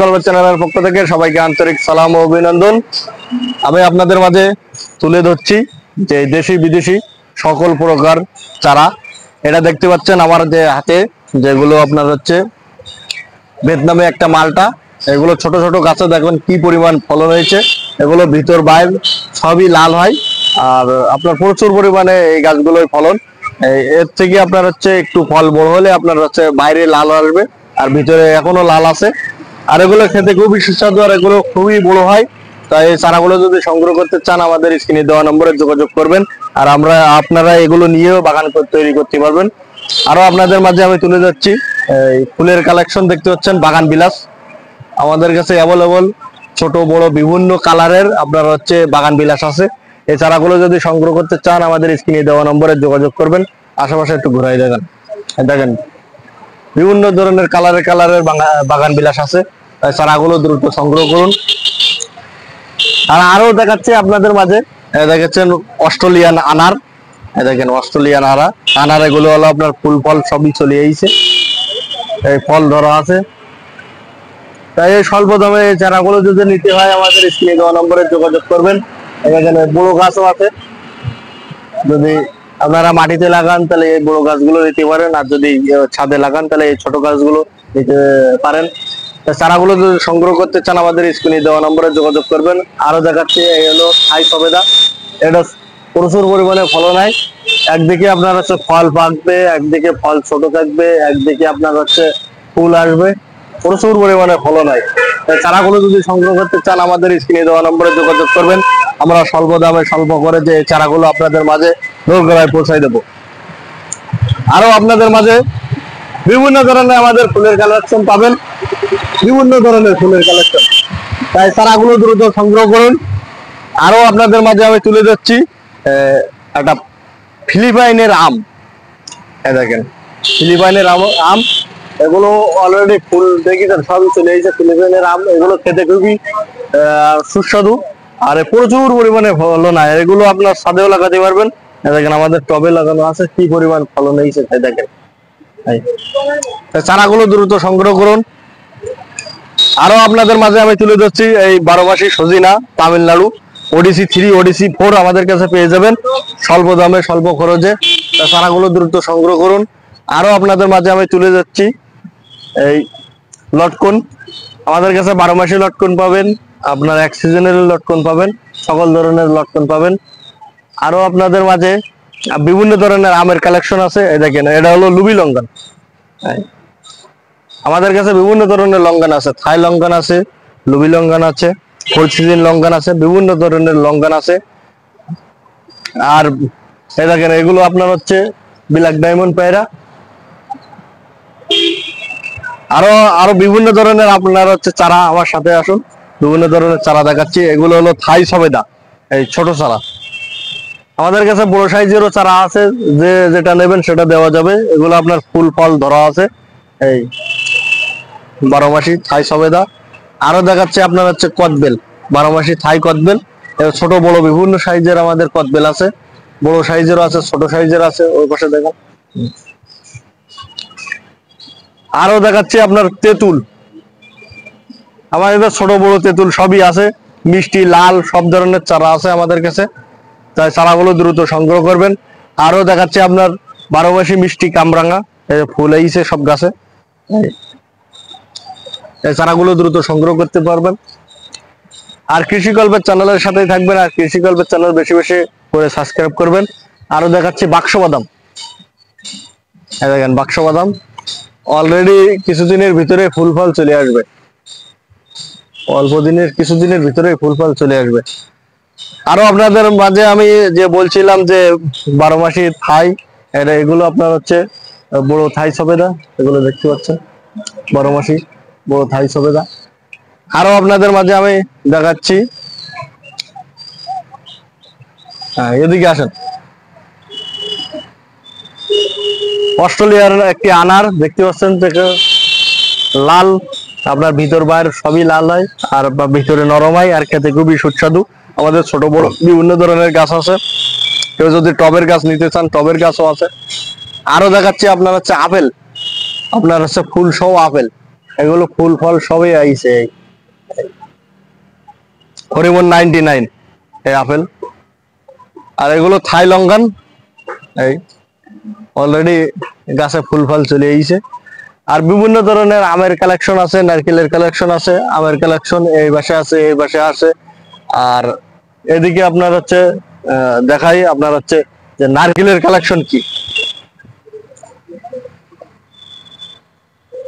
গল্প চ্যানেলের পক্ষ থেকে সবাইকে আন্তরিক সালাম ও অভিনন্দন। আমি আপনাদের মাঝে তুলে ধরছি যে দেশি বিদেশি সকল প্রকার চারা। এটা দেখতে পাচ্ছেন আমার যে হাতে, যেগুলো আপনার হচ্ছে ভিয়েতনামে একটা মালটা। এগুলো ছোট ছোট গাছে দেখুন কি পরিমাণ ফলন হয়েছে। এগুলো ভিতর বাইর সবই লাল হয়, আর আপনার প্রচুর পরিমাণে এই গাছগুলোর ফলন। এর থেকে আপনার হচ্ছে একটু ফল বড় হলে আপনার হচ্ছে বাইরে লাল আসবে, আর ভিতরে এখনো লাল আছে। আর এগুলো খেতে খুবই সুস্বাদু, আর এগুলো খুবই বড় হয়। তাই এই চারাগুলো যদি সংগ্রহ করতে চান আমাদের স্ক্রিনে দেওয়া নম্বরে যোগাযোগ করবেন, আর আপনারা এগুলো নিয়েও বাগান তৈরি করতে পারবেন। আরো আপনাদের মাঝে আমি তুলে যাচ্ছি এই ফুলের কালেকশন। দেখতে পাচ্ছেন বাগান বিলাস আমাদের কাছে অ্যাভেলেবল, ছোট বড় বিভিন্ন কালারের আপনার হচ্ছে বাগান বিলাস আছে। এই চারাগুলো যদি সংগ্রহ করতে চান আমাদের স্ক্রিনে দেওয়া নম্বরে যোগাযোগ করবেন। আশেপাশে একটু ঘুরাই দেখেন, দেখেন বিভিন্ন ধরনের কালারের বাগান বিলাস আছে। তাই চারাগুলো দ্রুত সংগ্রহ করুন। আর আরো দেখাচ্ছে আপনাদের মাঝে, দেখাচ্ছেন অস্ট্রেলিয়ান আনার। দেখেন অস্ট্রেলিয়ান আনার এগুলো হলো আপনার ফুল ফল সবই চলে এসেছে, এই ফল ধরা আছে। তাই এই স্বল্প দামে এই চারাগুলো যদি নিতে হয় আমাদের স্ক্রিনে দেওয়া নম্বরে যোগাযোগ করবেন। এখানে বড় গাছও আছে, যদি আপনারা মাটিতে লাগান তাহলে এই বড় গাছগুলো নিতে পারেন, আর যদি ছাদে লাগান তাহলে এই ছোট গাছগুলো নিতে পারেন। চারাগুলো যদি সংগ্রহ করতে চান আমাদের স্ক্রিনে দেওয়া নম্বরে যোগাযোগ করবেন। আরো দেখাচ্ছি এই হলো থাই সবেদা। এটা প্রচুর পরিমাণে ফলন হয়। একদিকে আপনার হচ্ছে ফল পাকবে, একদিকে ফল ছোট থাকবে, একদিকে আপনার হচ্ছে ফুল আসবে, প্রচুর পরিমাণে ফলন হয়। চারাগুলো যদি সংগ্রহ করতে চান আমাদের স্ক্রিনে দেওয়া নম্বরে যোগাযোগ করবেন। আমরা স্বল্প দামে স্বল্প করে যে চারাগুলো আপনাদের মাঝে দোরগোড়ায় পৌঁছাই দেবো। আরো আপনাদের মাঝে বিভিন্ন ধরনের আমাদের ফুলের কালেকশন পাবেন, বিভিন্ন ধরনের ফুলের কালেকশন। তাই চারাগুলো দ্রুত সংগ্রহ করুন। আরো আপনাদের মাঝে আমি তুলে যাচ্ছি একটা ফিলিপাইনের আম। দেখেন ফিলিপাইনের আম এগুলো অলরেডি ফুল দেখেছেন সবই চলে এসেছে। ফিলিপাইনের আম এগুলো খেতে খুবই সুস্বাদু, আর প্রচুর পরিমাণে ফলন হয়। এগুলো আপনার ছাদেও লাগাতে পারবেন। দেখেন আমাদের টবে লাগানো আছে, কি পরিমাণ ফলন হয়েছে তাই দেখেন। চারাগুলো দ্রুত সংগ্রহ করুন। আরো আপনাদের মাঝে আমি তুলে ধরছি এই 12 মাসি সজিনা, তামিলনাড়ু ওডিসি 3 ওডিসি 4 আমাদের কাছে পেয়ে যাবেন স্বল্প দামে স্বল্প খরচে। চারাগুলো দ্রুত সংগ্রহ করুন। আরো আপনাদের মাঝে আমি তুলে যাচ্ছি এই লটকন। আমাদের কাছে 12 মাসি লটকন পাবেন, আপনার এক সিজনের লটকন পাবেন, সকল ধরনের লটকন পাবেন। আরো আপনাদের মাঝে বিভিন্ন ধরনের আমের কালেকশন আছে। এই দেখেন এটা হলো লুবি লঙ্ঘন। আমাদের কাছে বিভিন্ন ধরনের লঙ্ঘন আছে, থাই লঙ্ঘন আছে, লুবি লঙ্ঘন আছে, ফোর সিজন লঙ্ঘন আছে, বিভিন্ন ধরনের লঙ্ঘন আছে। আর এই দেখেন এগুলো আপনার হচ্ছে ব্ল্যাক ডায়মন্ড পায়রা। আরো আরো বিভিন্ন ধরনের আপনার হচ্ছে চারা, আমার সাথে আসুন, বিভিন্ন ধরনের চারা দেখাচ্ছি। এগুলো হলো থাই সবেদা, এই ছোট চারা। আমাদের কাছে বড় সাইজেরও চারা আছে, যে যেটা নেবেন সেটা দেওয়া যাবে। এগুলো আপনার ফুল ফল ধরা আছে, এই 12 মাসি থাই সবেদা। আরো দেখাচ্ছে আপনার হচ্ছে কদবেল, 12 মাসি থাই কদবেল। ছোট বড় বিভিন্ন সাইজের আমাদের কদবেল আছে, বড় সাইজেরও আছে, ছোট সাইজের আছে। ওই পাশে দেখেন। আরো দেখাচ্ছি আপনার তেঁতুল। আমাদের ছোট বড় তেঁতুল সবই আছে, মিষ্টি লাল সব ধরনের চারা আছে আমাদের কাছে। তাই চারাগুলো দ্রুত সংগ্রহ করবেন। আরো দেখাচ্ছি আপনার 12 মাসি মিষ্টি কামরাঙা, ফুল এইছে সব গাছে। এই চারাগুলো দ্রুত সংগ্রহ করতে পারবেন। আর কৃষি গল্পের চ্যানেলের সাথেই থাকবেন, আর কৃষি গল্পের চ্যানেল বেশি বেশি করে সাবস্ক্রাইব করবেন। আরো দেখাচ্ছি বাক্স বাদাম। দেখেন বাক্স বাদাম অলরেডি কিছুদিনের ভিতরে ফুল ফল চলে আসবে, অল্প দিনের কিছুদিনের ভিতরে ফুল ফল চলে আসবে। আরো আপনাদের মাঝে আমি যে বলছিলাম যে 12 মাসি থাই, এগুলো আপনার হচ্ছে বড় থাই সবেদা। এগুলো দেখতে পাচ্ছেন 12 মাসি বড় থাই সবেদা। আরো আপনাদের মাঝে আমি দেখাচ্ছি, এদিকে আসেন, অস্ট্রেলিয়ার একটি আনার দেখতে পাচ্ছেন, লাল, আপনার ভিতর বাইরে সবই লাল হয়, আর ভিতরে নরম হয়, আর খেতে খুবই সুস্বাদু। আমাদের ছোট বড় বিভিন্ন ধরনের গাছ আছে। কেউ যদি টবের গাছ নিতে চান টবের গাছও আছে। আরো দেখাচ্ছি আপনার হচ্ছে আপেল, আপনার হচ্ছে ফুল সহ আপেল। এগুলো ফুল ফল সবই আইছে। হরিমন 99 এই আপেল। আর এগুলো থাই লঙ্কান, এই অলরেডি গাছে ফুল ফল চলে আইছে। আর বিভিন্ন ধরনের আমের কালেকশন আছে, নারকেলের কালেকশন আছে, আমের কালেকশন এই পাশে আছে, এই পাশে আছে। আর এদিকে আপনার হচ্ছে দেখাই আপনার হচ্ছে যে নারকেলের কালেকশন কি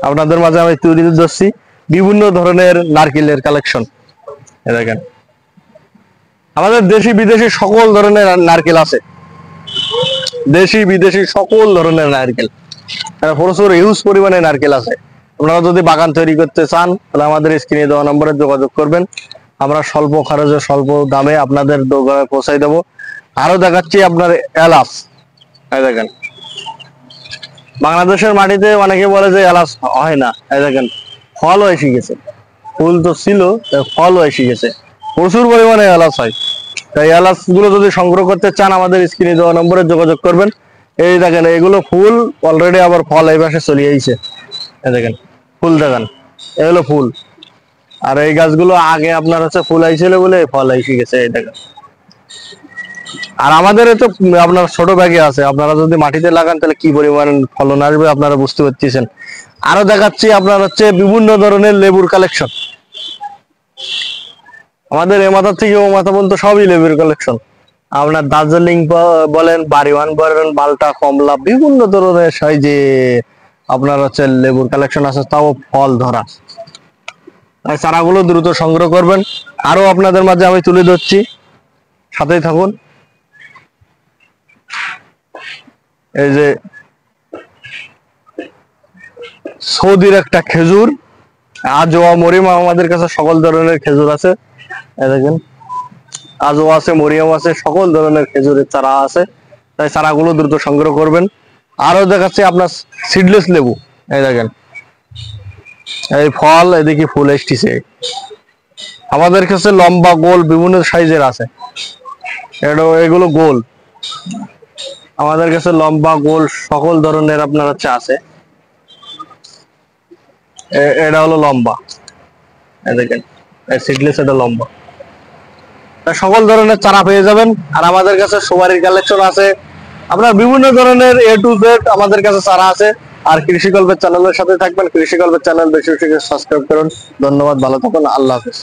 আপনাদের মাঝে আমি তুলে ধরছি বিভিন্ন ধরনের নারকেলের কালেকশন। দেখেন আমাদের দেশি বিদেশি সকল ধরনের নারকেল আছে, দেশি বিদেশি সকল ধরনের নারকেল, প্রচুর হিউজ পরিমাণে নারকেল আছে। আপনারা যদি বাগান তৈরি করতে চান তাহলে আমাদের স্ক্রিনে দেওয়া নম্বরে যোগাযোগ করবেন, আমরা স্বল্প খরচে স্বল্প দামে আপনাদের দোকানে পৌঁছাই দেবো। আরো দেখাচ্ছি আপনার এলাচ। এই দেখেন বাংলাদেশের মাটিতে অনেকে বলে যে এলাচ হয় না, এই দেখেন ফল এসে গেছে, ফুল তো ছিল ফল এসে গেছে, প্রচুর পরিমাণে এলাচ হয়। তাই এলাচ গুলো যদি সংগ্রহ করতে চান আমাদের স্ক্রিনে দেওয়া নম্বরে যোগাযোগ করবেন। এই দেখেন এগুলো ফুল অলরেডি, আবার ফল এই পাশে চলে আইছে। এই দেখেন ফুল দেখেন, এগুলো ফুল। আর এই গাছগুলো আগে আপনার হচ্ছে ফুল আইছিল বলে ফল এসে গেছে, এই দেখেন। আর আমাদের তো আপনার ছোট ব্যাগে আছে, আপনারা যদি মাটিতে লাগান তাহলে কি পরিমাণ ফলন আসবে আপনারা বুঝতে পারতেছেন। আরো দেখাচ্ছি আপনার হচ্ছে বিভিন্ন ধরনের লেবুর কালেকশন। আমাদের এ মাথা থেকে ও মাথা পর্যন্ত সবই লেবুর কালেকশন। আপনার দার্জিলিং বলেন, বাড়িওয়ান বলেন, মালটা, কমলা, বিভিন্ন ধরনের সাইজে আপনার হচ্ছে লেবুর কালেকশন আছে, তাও ফল ধরা। চারাগুলো দ্রুত সংগ্রহ করবেন। আরো আপনাদের মাঝে আমি তুলে ধরছি, সাথেই থাকুন। এই যে সৌদির একটা খেজুর, আজোয়া, মরিয়ম, আমাদের কাছে সকল ধরনের খেজুর আছে। দেখেন আজোয়া আছে, মরিয়ম আছে, সকল ধরনের খেজুরের চারা আছে, তাই চারাগুলো দ্রুত সংগ্রহ করবেন। আরো দেখাচ্ছি আপনার সিডলেস লেবু। এই দেখেন এই ফল, এদিকে ফুল এসেছে। আমাদের কাছে লম্বা গোল বিভিন্ন সাইজের আছে, এগুলো গোল। আমাদের কাছে লম্বা গোল সকল ধরনের আপনার হচ্ছে আছে। এটা হলো লম্বা, দেখেন সিডলেস, এটা লম্বা। সকল ধরনের চারা পেয়ে যাবেন। আর আমাদের কাছে সুপারির কালেকশন আছে, আপনার বিভিন্ন ধরনের A to Z আমাদের কাছে চারা আছে। আর কৃষি গল্পের চ্যানেলের সাথে থাকবেন, কৃষি গল্পের চ্যানেল বেশি বেশি সাবস্ক্রাইব করুন। ধন্যবাদ, ভালো থাকুন, আল্লাহ হাফেজ।